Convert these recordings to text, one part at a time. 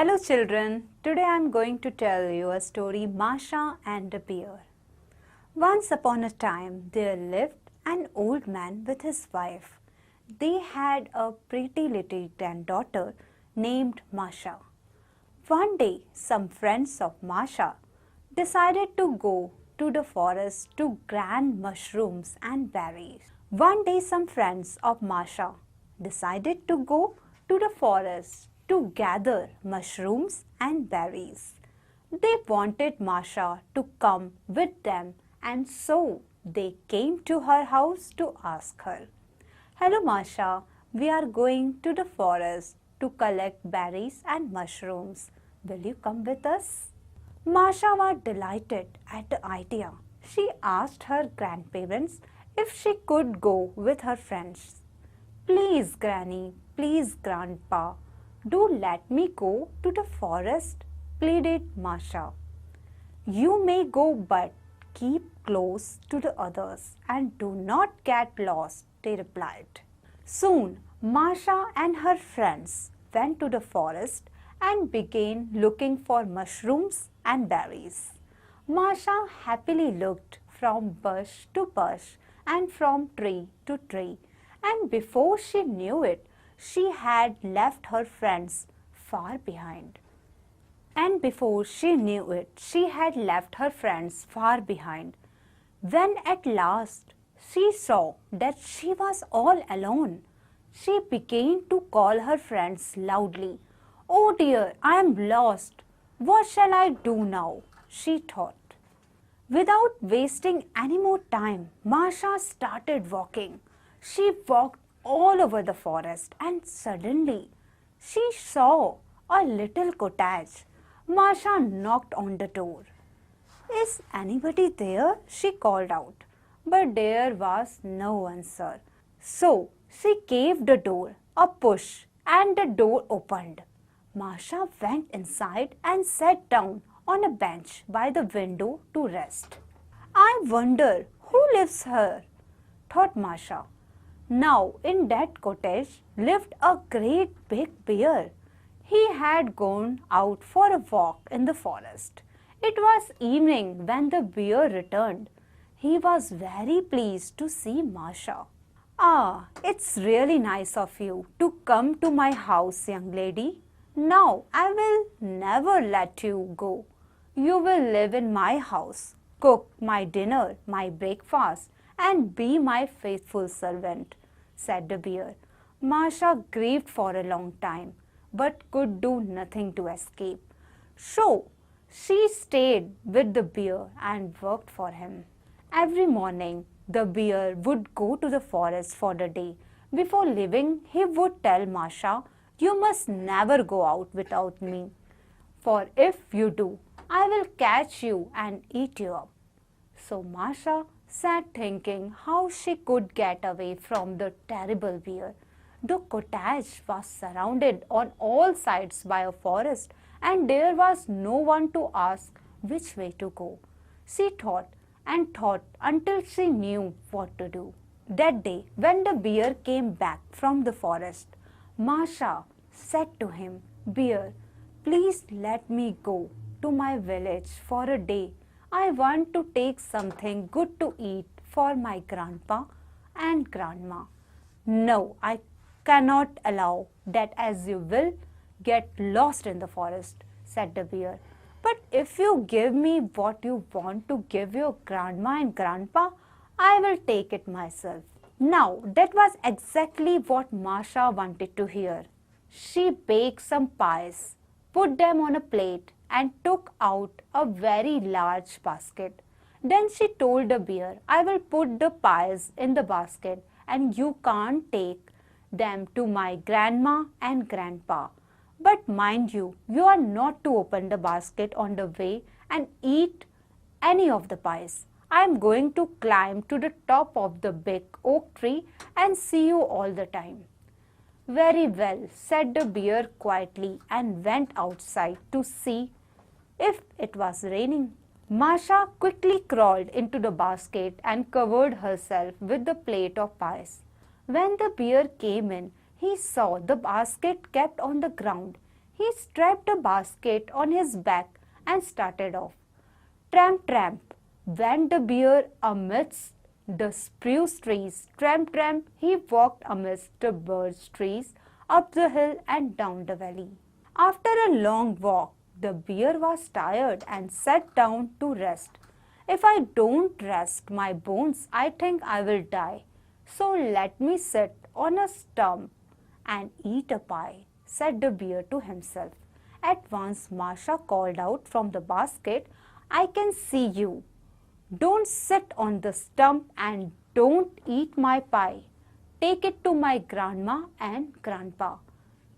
Hello children, today I am going to tell you a story, Masha and the Bear. Once upon a time there lived an old man with his wife. They had a pretty little granddaughter named Masha. One day some friends of Masha decided to go to the forest to grind mushrooms and berries. One day some friends of Masha decided to go to the forest to gather mushrooms and berries. They wanted Masha to come with them, and so they came to her house to ask her, "Hello Masha, we are going to the forest to collect berries and mushrooms. Will you come with us?" Masha was delighted at the idea. She asked her grandparents if she could go with her friends. "Please, Granny, please, Grandpa, do let me go to the forest," pleaded Masha. "You may go, but keep close to the others and do not get lost," they replied. Soon, Masha and her friends went to the forest and began looking for mushrooms and berries. Masha happily looked from bush to bush and from tree to tree, and before she knew it, she had left her friends far behind. When at last she saw that she was all alone, she began to call her friends loudly. "Oh dear, I am lost. What shall I do now?" she thought. Without wasting any more time, Masha started walking. She walked all over the forest, and suddenly she saw a little cottage. Masha knocked on the door. "Is anybody there?" she called out, but there was no answer. So she gave the door a push and the door opened. Masha went inside and sat down on a bench by the window to rest. "I wonder who lives here," thought Masha. Now in that cottage lived a great big bear. He had gone out for a walk in the forest. It was evening when the bear returned. He was very pleased to see Masha. "Ah, it's really nice of you to come to my house, young lady. Now I will never let you go. You will live in my house, cook my dinner, my breakfast, and be my faithful servant," said the bear. Masha grieved for a long time, but could do nothing to escape. So she stayed with the bear and worked for him. Every morning the bear would go to the forest for the day. Before leaving, he would tell Masha, "You must never go out without me, for if you do, I will catch you and eat you up." So Masha sat thinking how she could get away from the terrible bear. The cottage was surrounded on all sides by a forest, and there was no one to ask which way to go. She thought and thought until she knew what to do. That day, when the bear came back from the forest, Masha said to him, "Bear, please let me go to my village for a day. I want to take something good to eat for my grandpa and grandma." "No, I cannot allow that, as you will get lost in the forest," said the bear. "But if you give me what you want to give your grandma and grandpa, I will take it myself." Now that was exactly what Masha wanted to hear. She baked some pies, put them on a plate, and took out a very large basket. Then she told the bear, "I will put the pies in the basket, and you can't take them to my grandma and grandpa. But mind you, you are not to open the basket on the way and eat any of the pies. I am going to climb to the top of the big oak tree and see you all the time." "Very well," said the bear quietly, and went outside to see if it was raining. Masha quickly crawled into the basket and covered herself with the plate of pies. When the bear came in, he saw the basket kept on the ground. He strapped a basket on his back and started off. Tramp, tramp, went the bear amidst the spruce trees. Tramp, tramp, he walked amidst the birch trees, up the hill and down the valley. After a long walk, the bear was tired and sat down to rest. If I don't rest my bones, I think I will die. So let me sit on a stump and eat a pie, said the bear to himself. At once Masha called out from the basket, I can see you. Don't sit on the stump and don't eat my pie. Take it to my grandma and grandpa.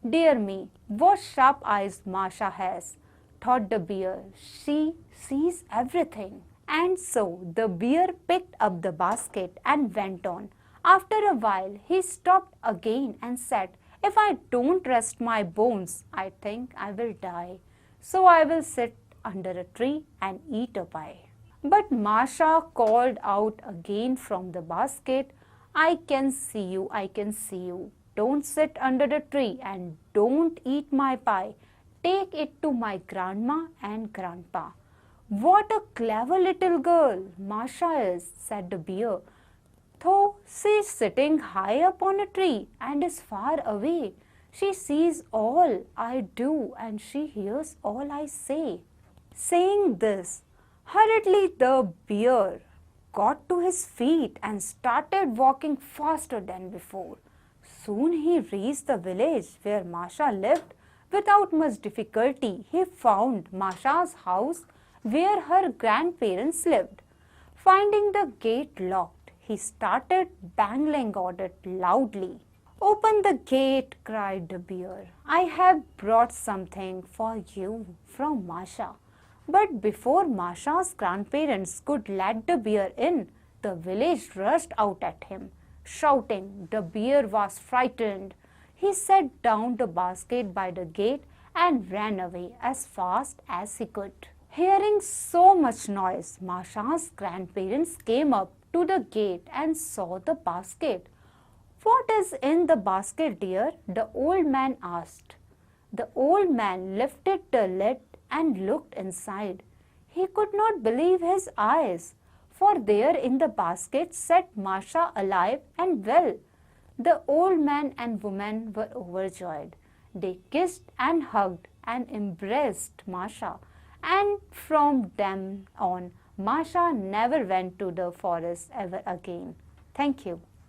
Dear me, what sharp eyes Masha has, thought the bear. She sees everything. And so the bear picked up the basket and went on. After a while, he stopped again and said, if I don't rest my bones, I think I will die. So I will sit under a tree and eat a pie. But Masha called out again from the basket, I can see you, I can see you. Don't sit under the tree and don't eat my pie. Take it to my grandma and grandpa. What a clever little girl Masha is, said the bear. Though she is sitting high up on a tree and is far away, she sees all I do and she hears all I say. Saying this, hurriedly the bear got to his feet and started walking faster than before. Soon he reached the village where Masha lived. Without much difficulty, he found Masha's house where her grandparents lived. Finding the gate locked, he started banging on it loudly. Open the gate, cried the bear. I have brought something for you from Masha. But before Masha's grandparents could let the bear in, the village rushed out at him, shouting. The bear was frightened. He set down the basket by the gate and ran away as fast as he could. Hearing so much noise, Masha's grandparents came up to the gate and saw the basket. What is in the basket, dear? The old man asked. The old man lifted the lid and looked inside. He could not believe his eyes, for there in the basket sat Masha alive and well. The old man and woman were overjoyed. They kissed and hugged and embraced Masha, and from then on, Masha never went to the forest ever again. Thank you.